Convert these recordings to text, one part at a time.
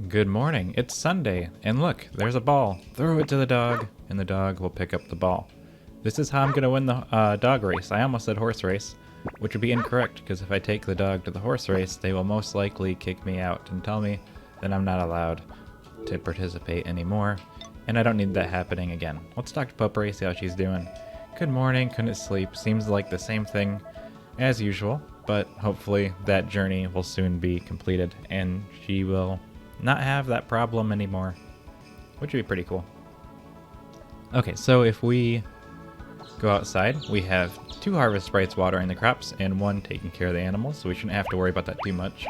Good morning. It's Sunday, and look, there's a ball. Throw it to the dog, and the dog will pick up the ball. This is how I'm gonna win the dog race. I almost said horse race, which would be incorrect, because if I take the dog to the horse race, they will most likely kick me out and tell me that I'm not allowed to participate anymore, and I don't need that happening again. Let's talk to Potpourri, see how she's doing. Good morning, couldn't sleep. Seems like the same thing as usual, but hopefully that journey will soon be completed, and she will not have that problem anymore, which would be pretty cool. Okay, so if we go outside, we have 2 harvest sprites watering the crops and 1 taking care of the animals, so we shouldn't have to worry about that too much.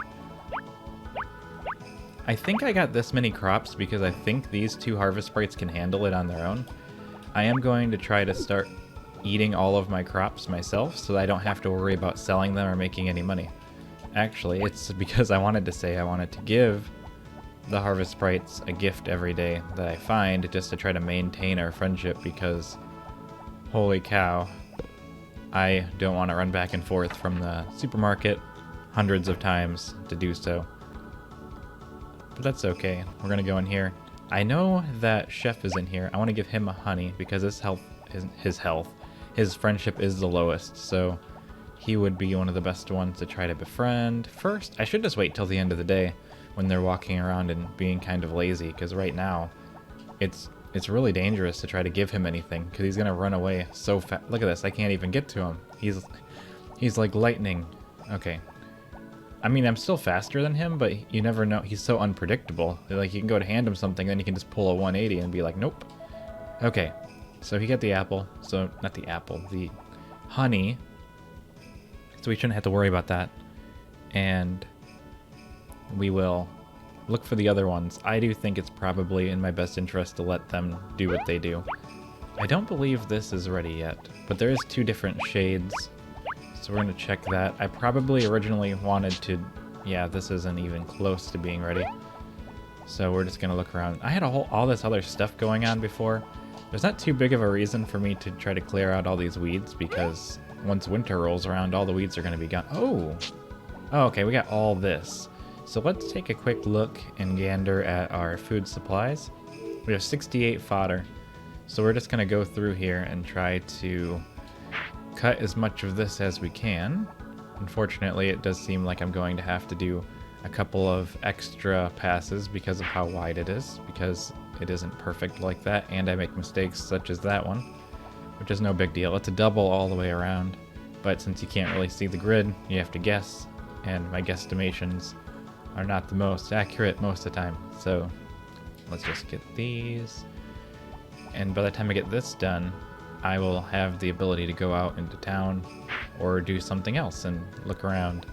I think I got this many crops because I think these 2 harvest sprites can handle it on their own. I am going to try to start eating all of my crops myself so that I don't have to worry about selling them or making any money. Actually, it's because I wanted to give the harvest sprites a gift every day that I find, just to try to maintain our friendship, because holy cow, I don't want to run back and forth from the supermarket hundreds of times to do so. But that's okay. We're gonna go in here. I know that Chef is in here. I want to give him a honey because his friendship is the lowest, so he would be one of the best ones to try to befriend. First, I should just wait till the end of the day when they're walking around and being kind of lazy, because right now it's really dangerous to try to give him anything, because he's gonna run away so fast. Look at this, I can't even get to him. He's like lightning. Okay. I mean, I'm still faster than him, but you never know. He's so unpredictable. Like, you can go to hand him something, then you can just pull a 180 and be like, nope. Okay, so he got the apple. So, not the apple, the honey. So we shouldn't have to worry about that. And we will look for the other ones. I do think it's probably in my best interest to let them do what they do. I don't believe this is ready yet, but there is 2 different shades, so we're going to check that. I probably originally wanted to... Yeah, this isn't even close to being ready. So we're just going to look around. I had all this other stuff going on before. There's not too big of a reason for me to try to clear out all these weeds, because once winter rolls around, all the weeds are going to be gone. Oh, okay, we got all this. So let's take a quick look and gander at our food supplies. We have 68 fodder. So we're just going to go through here and try to cut as much of this as we can. Unfortunately, it does seem like I'm going to have to do a couple of extra passes because of how wide it is, because it isn't perfect like that, and I make mistakes such as that one, which is no big deal. It's a double all the way around, but since you can't really see the grid, you have to guess, and my guesstimations are not the most accurate most of the time. So let's just get these, and by the time I get this done, I will have the ability to go out into town or do something else and look around.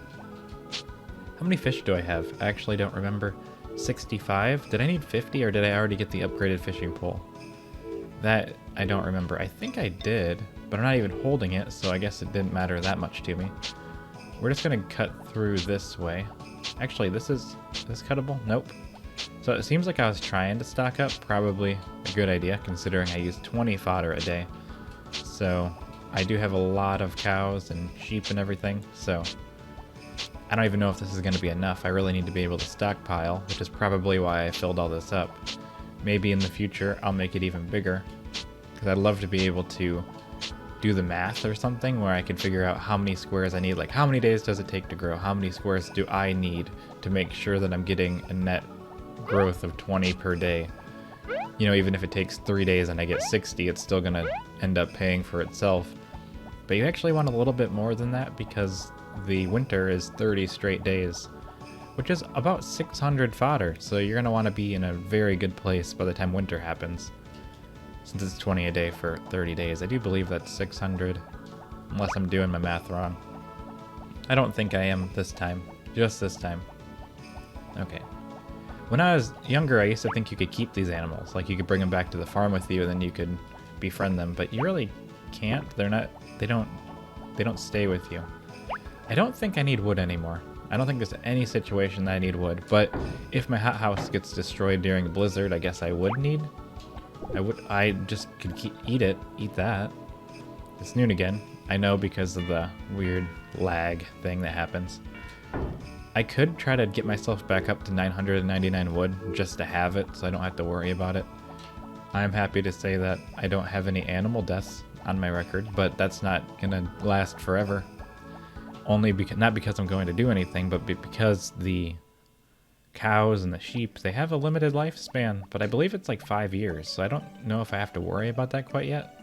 How many fish do I have? I actually don't remember. 65? Did I need 50, or did I already get the upgraded fishing pole? That I don't remember. I think I did, but I'm not even holding it, so I guess it didn't matter that much to me. We're just gonna cut through this way. Actually, is this cuttable? Nope. So it seems like I was trying to stock up. Probably a good idea, considering I use 20 fodder a day. So I do have a lot of cows and sheep and everything, so I don't even know if this is going to be enough. I really need to be able to stockpile, which is probably why I filled all this up. Maybe in the future I'll make it even bigger, because I'd love to be able to do the math or something where I can figure out how many squares I need. Like, how many days does it take to grow? How many squares do I need to make sure that I'm getting a net growth of 20 per day? You know, even if it takes 3 days and I get 60, it's still going to end up paying for itself. But you actually want a little bit more than that, because the winter is 30 straight days, which is about 600 fodder. So you're going to want to be in a very good place by the time winter happens. Since it's 20 a day for 30 days, I do believe that's 600, unless I'm doing my math wrong. I don't think I am this time, just this time. Okay. When I was younger, I used to think you could keep these animals. Like, you could bring them back to the farm with you and then you could befriend them, but you really can't. They don't stay with you. I don't think I need wood anymore. I don't think there's any situation that I need wood, but if my hothouse gets destroyed during a blizzard, I guess I would need. I just could eat that. It's noon again. I know, because of the weird lag thing that happens. I could try to get myself back up to 999 wood just to have it so I don't have to worry about it. I'm happy to say that I don't have any animal deaths on my record, but that's not gonna last forever. Only because, not because I'm going to do anything, but because the cows and the sheep, they have a limited lifespan, but I believe it's like 5 years, so I don't know if I have to worry about that quite yet.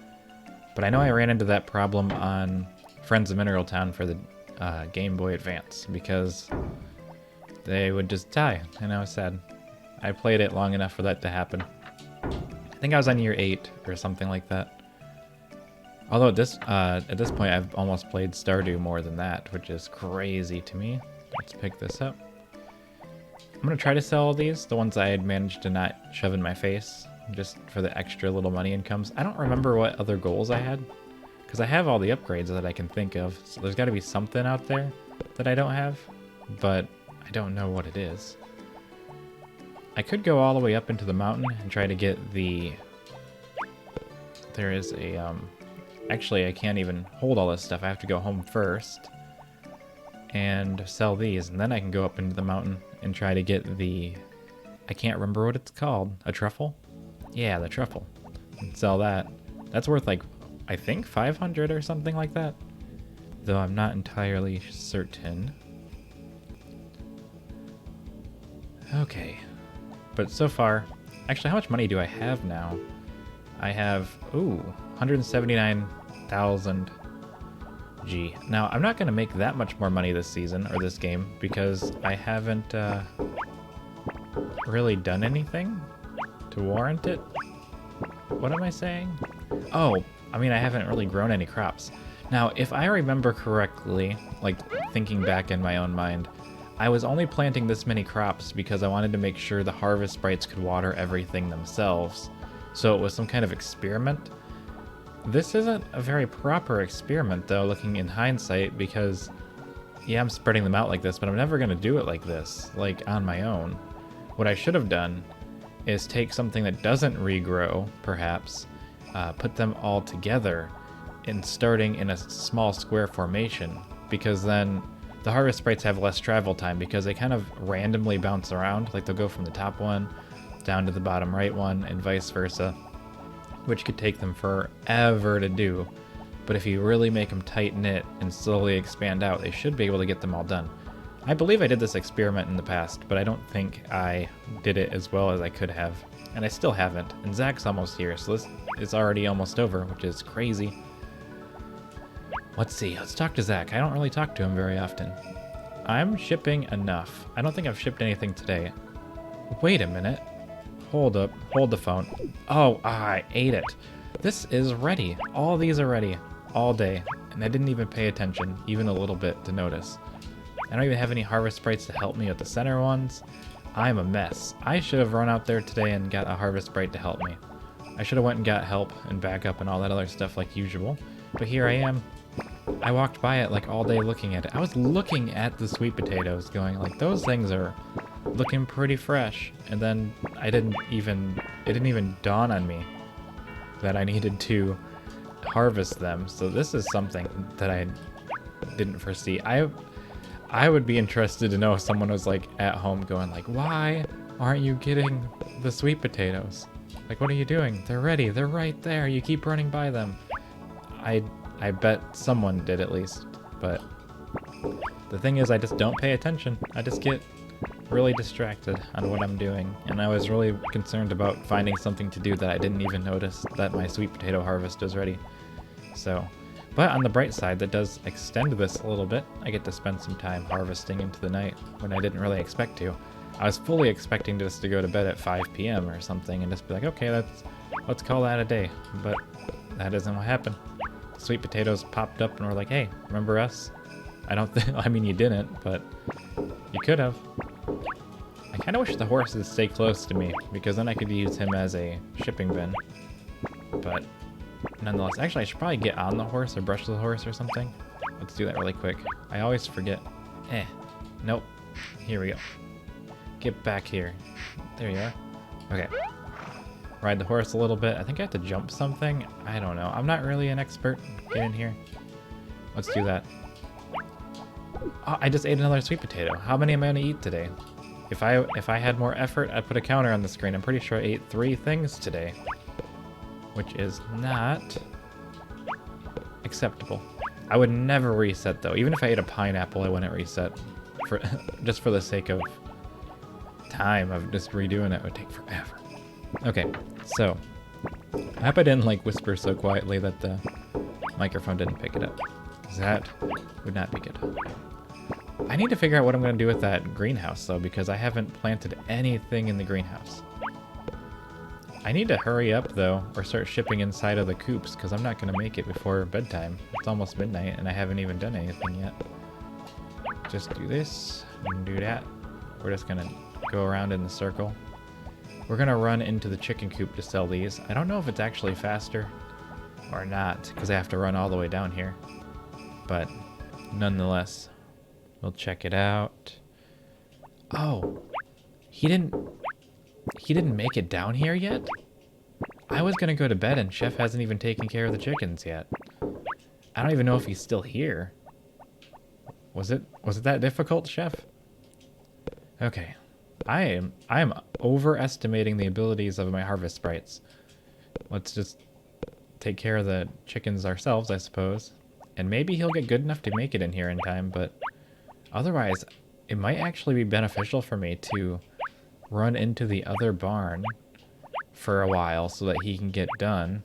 But I know I ran into that problem on Friends of Mineral Town for the Game Boy Advance, because they would just die, and I was sad. I played it long enough for that to happen. I think I was on year 8 or something like that. Although at this point I've almost played Stardew more than that, which is crazy to me. Let's pick this up. I'm going to try to sell all these, the ones I had managed to not shove in my face, just for the extra little money incomes. I don't remember what other goals I had, because I have all the upgrades that I can think of, so there's got to be something out there that I don't have, but I don't know what it is. I could go all the way up into the mountain and try to get the... There is a... Actually, I can't even hold all this stuff. I have to go home first and sell these, and then I can go up into the mountain and try to get the... I can't remember what it's called. A truffle? Yeah, the truffle. And sell that. That's worth like, I think 500 or something like that. Though I'm not entirely certain. Okay. But so far... Actually, how much money do I have now? I have, ooh, 179,000 G. Now, I'm not going to make that much more money this season, or this game, because I haven't really done anything to warrant it. What am I saying? Oh, I mean, I haven't really grown any crops. Now, if I remember correctly, like thinking back in my own mind, I was only planting this many crops because I wanted to make sure the harvest sprites could water everything themselves. So it was some kind of experiment. This isn't a very proper experiment, though, looking in hindsight, because, yeah, I'm spreading them out like this, but I'm never going to do it like this, like, on my own. What I should have done is take something that doesn't regrow, perhaps, put them all together, and starting in a small square formation, because then the harvest sprites have less travel time, because they kind of randomly bounce around, like they'll go from the top one down to the bottom right one, and vice versa, which could take them forever to do. But if you really make them tight-knit and slowly expand out, they should be able to get them all done. I believe I did this experiment in the past, but I don't think I did it as well as I could have. And I still haven't. And Zach's almost here, so this is already almost over, which is crazy. Let's see, let's talk to Zach. I don't really talk to him very often. I'm shipping enough. I don't think I've shipped anything today. Wait a minute. Hold up. Hold the phone. Oh, I ate it. This is ready. All these are ready. All day. And I didn't even pay attention, even a little bit, to notice. I don't even have any harvest sprites to help me with the center ones. I'm a mess. I should have run out there today and got a harvest sprite to help me. I should have went and got help and backup and all that other stuff like usual. But here I am. I walked by it like all day looking at it. I was looking at the sweet potatoes going like, those things are looking pretty fresh. And then it didn't even dawn on me that I needed to harvest them. So this is something that I didn't foresee. I would be interested to know if someone was like at home going like, why aren't you getting the sweet potatoes? Like, what are you doing? They're ready. They're right there. You keep running by them. I bet someone did at least, but the thing is I just don't pay attention. I just get really distracted on what I'm doing, and I was really concerned about finding something to do that I didn't even notice that my sweet potato harvest was ready. So, but on the bright side, that does extend this a little bit. I get to spend some time harvesting into the night when I didn't really expect to. I was fully expecting just to go to bed at 5 p.m. or something and just be like, okay, let's call that a day, but that isn't what happened. Sweet potatoes popped up and were like, hey, remember us? I mean, you didn't, but you could have. I kind of wish the horse would stay close to me, because then I could use him as a shipping bin. But nonetheless, actually I should probably get on the horse or brush the horse or something. Let's do that really quick. I always forget. Nope. Here we go. Get back here. There you are. Okay. Ride the horse a little bit. I think I have to jump something. I don't know. I'm not really an expert. Get in here. Let's do that. Oh, I just ate another sweet potato. How many am I gonna eat today? If I had more effort, I'd put a counter on the screen. I'm pretty sure I ate 3 things today, which is not acceptable. I would never reset though. Even if I ate a pineapple, I wouldn't reset for just for the sake of time of just redoing it would take forever. Okay, so I hope I didn't like whisper so quietly that the microphone didn't pick it up, because that would not be good. I need to figure out what I'm going to do with that greenhouse though, because I haven't planted anything in the greenhouse. I need to hurry up though, or start shipping inside of the coops, because I'm not going to make it before bedtime. It's almost midnight and I haven't even done anything yet. Just do this and do that. We're just going to go around in the circle. We're going to run into the chicken coop to sell these. I don't know if it's actually faster or not, because I have to run all the way down here. But nonetheless, we'll check it out. Oh, he didn't make it down here yet? I was going to go to bed and Chef hasn't even taken care of the chickens yet. I don't even know if he's still here. Was it that difficult, Chef? Okay. I am overestimating the abilities of my harvest sprites. Let's just take care of the chickens ourselves, I suppose. And maybe he'll get good enough to make it in here in time, but otherwise, it might actually be beneficial for me to run into the other barn for a while so that he can get done,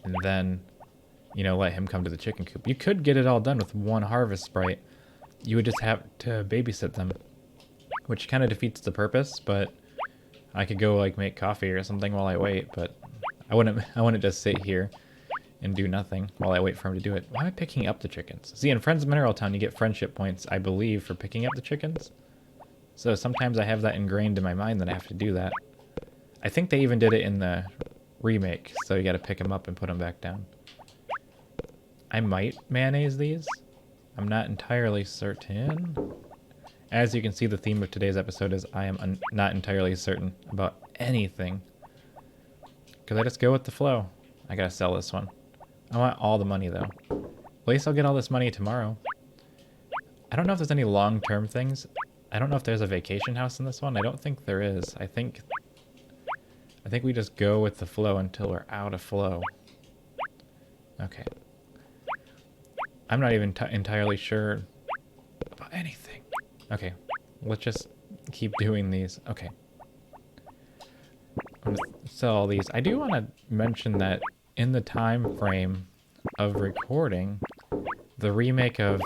and then, you know, let him come to the chicken coop. You could get it all done with one harvest sprite. You would just have to babysit them, which kind of defeats the purpose, but I could go like make coffee or something while I wait, but I wouldn't just sit here and do nothing while I wait for him to do it. Why am I picking up the chickens? See, in Friends Mineral Town, you get friendship points, I believe, for picking up the chickens. So sometimes I have that ingrained in my mind that I have to do that. I think they even did it in the remake, so you gotta pick them up and put them back down. I might mayonnaise these. I'm not entirely certain. As you can see, the theme of today's episode is I am not entirely certain about anything. Because I just go with the flow. I gotta sell this one. I want all the money, though. At least I'll get all this money tomorrow. I don't know if there's any long-term things. I don't know if there's a vacation house in this one. I don't think there is. I think we just go with the flow until we're out of flow. Okay. I'm not even entirely sure about anything. Okay, let's just keep doing these. Okay. I'm gonna sell all these. I do want to mention that in the time frame of recording, the remake of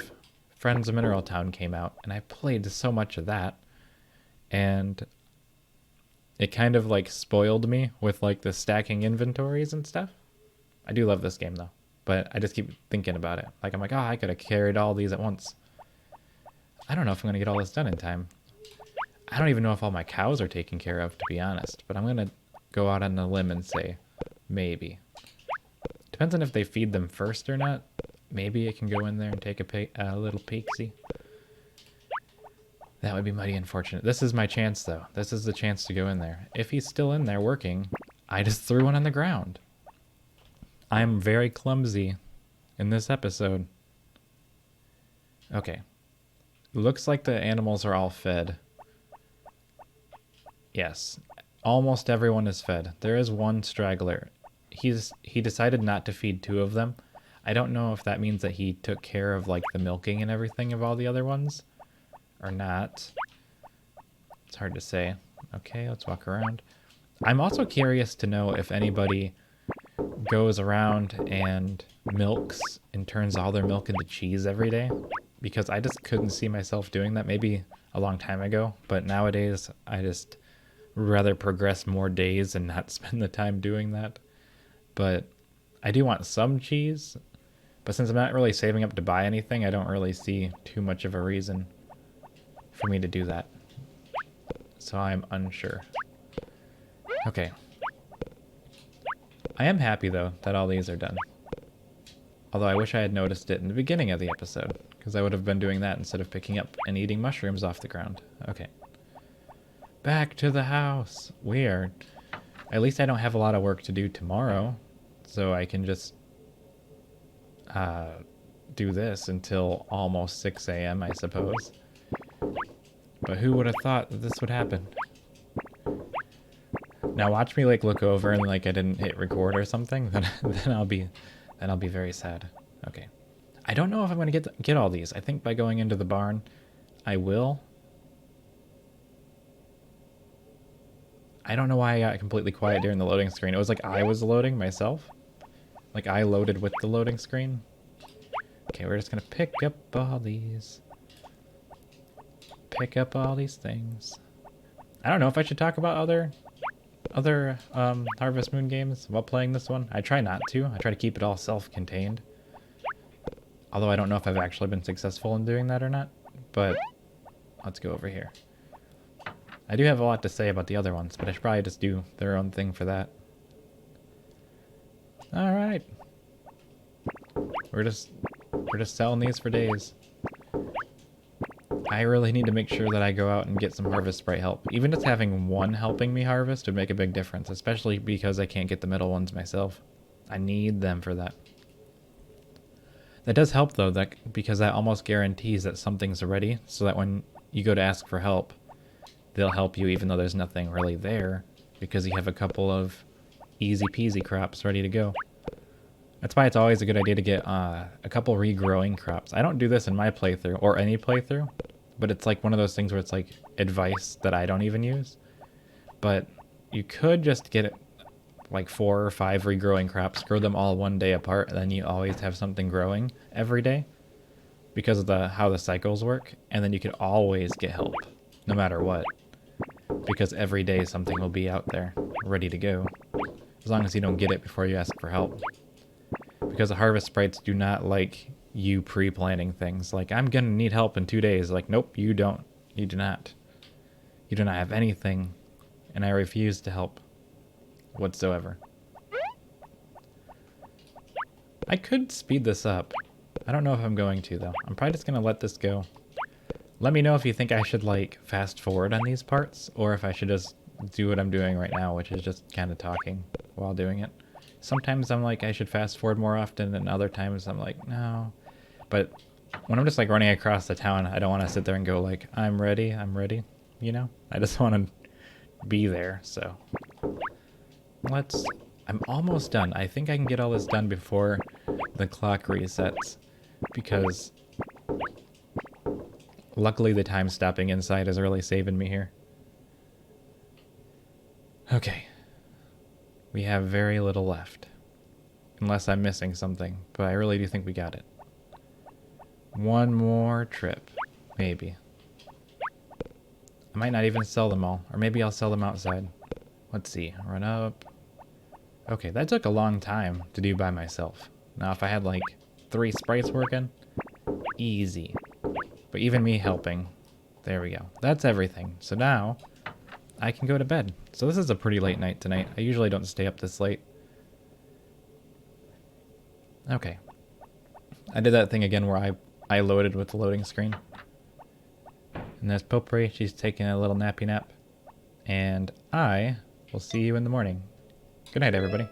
Friends of Mineral Town came out, and I played so much of that, and it kind of like spoiled me with like the stacking inventories and stuff. I do love this game though, but I just keep thinking about it. Like I'm like, oh, I could have carried all these at once. I don't know if I'm gonna get all this done in time. I don't even know if all my cows are taken care of, to be honest, but I'm gonna go out on a limb and say maybe. Depends on if they feed them first or not. Maybe it can go in there and take a little peek-see. That would be mighty unfortunate. This is my chance, though. This is the chance to go in there. If he's still in there working, I just threw one on the ground. I'm very clumsy in this episode. Okay. Looks like the animals are all fed. Yes. Almost everyone is fed. There is one straggler. He decided not to feed 2 of them. I don't know if that means that he took care of like the milking and everything of all the other ones or not. It's hard to say. Okay, let's walk around. I'm also curious to know if anybody goes around and milks and turns all their milk into cheese every day, because I just couldn't see myself doing that. Maybe a long time ago, but nowadays I just rather progress more days and not spend the time doing that. But I do want some cheese, but since I'm not really saving up to buy anything, I don't really see too much of a reason for me to do that. So I'm unsure. Okay. I am happy, though, that all these are done. Although I wish I had noticed it in the beginning of the episode, because I would have been doing that instead of picking up and eating mushrooms off the ground. Okay. Back to the house. Weird. At least I don't have a lot of work to do tomorrow, so I can just do this until almost 6 a.m., I suppose. But who would have thought that this would happen? Now watch me like look over and like I didn't hit record or something, then I'll be very sad. Okay. I don't know if I'm going to get all these. I think by going into the barn, I will. I don't know why I got completely quiet during the loading screen. It was like I was loading myself. Like I loaded with the loading screen. Okay, we're just going to pick up all these. Pick up all these things. I don't know if I should talk about other Harvest Moon games while playing this one. I try not to. I try to keep it all self-contained. Although I don't know if I've actually been successful in doing that or not. But let's go over here. I do have a lot to say about the other ones, but I should probably just do their own thing for that. Alright. We're just selling these for days. I really need to make sure that I go out and get some Harvest Sprite help. Even just having one helping me harvest would make a big difference, especially because I can't get the middle ones myself. I need them for that. That does help though, because that almost guarantees that something's ready, so that when you go to ask for help, they'll help you even though there's nothing really there, because you have a couple of easy peasy crops ready to go. That's why it's always a good idea to get a couple regrowing crops. I don't do this in my playthrough, or any playthrough, but it's like one of those things where it's like advice that I don't even use. But you could just get like 4 or 5 regrowing crops, grow them all one day apart, and then you always have something growing every day because of how the cycles work, and then you could always get help, no matter what, because every day something will be out there ready to go, as long as you don't get it before you ask for help. Because the Harvest Sprites do not like you pre-planning things. Like, I'm gonna need help in 2 days. Like, nope, you don't. You do not. You do not have anything, and I refuse to help whatsoever. I could speed this up. I don't know if I'm going to, though. I'm probably just gonna let this go. Let me know if you think I should, like, fast forward on these parts, or if I should just do what I'm doing right now, which is just kind of talking while doing it. Sometimes I'm like, I should fast forward more often, and other times I'm like, no. But when I'm just like running across the town, I don't want to sit there and go like, I'm ready, you know? I just want to be there, so. I'm almost done. I think I can get all this done before the clock resets, because luckily the time stopping inside is really saving me here. Okay. We have very little left. Unless I'm missing something, but I really do think we got it. One more trip, maybe. I might not even sell them all, or maybe I'll sell them outside. Let's see, run up. Okay, that took a long time to do by myself. Now if I had like 3 sprites working, easy. But even me helping, there we go. That's everything. So now, I can go to bed. So this is a pretty late night tonight. I usually don't stay up this late. Okay. I did that thing again where I loaded with the loading screen. And there's Potpourri. She's taking a little nappy nap. And I will see you in the morning. Good night, everybody.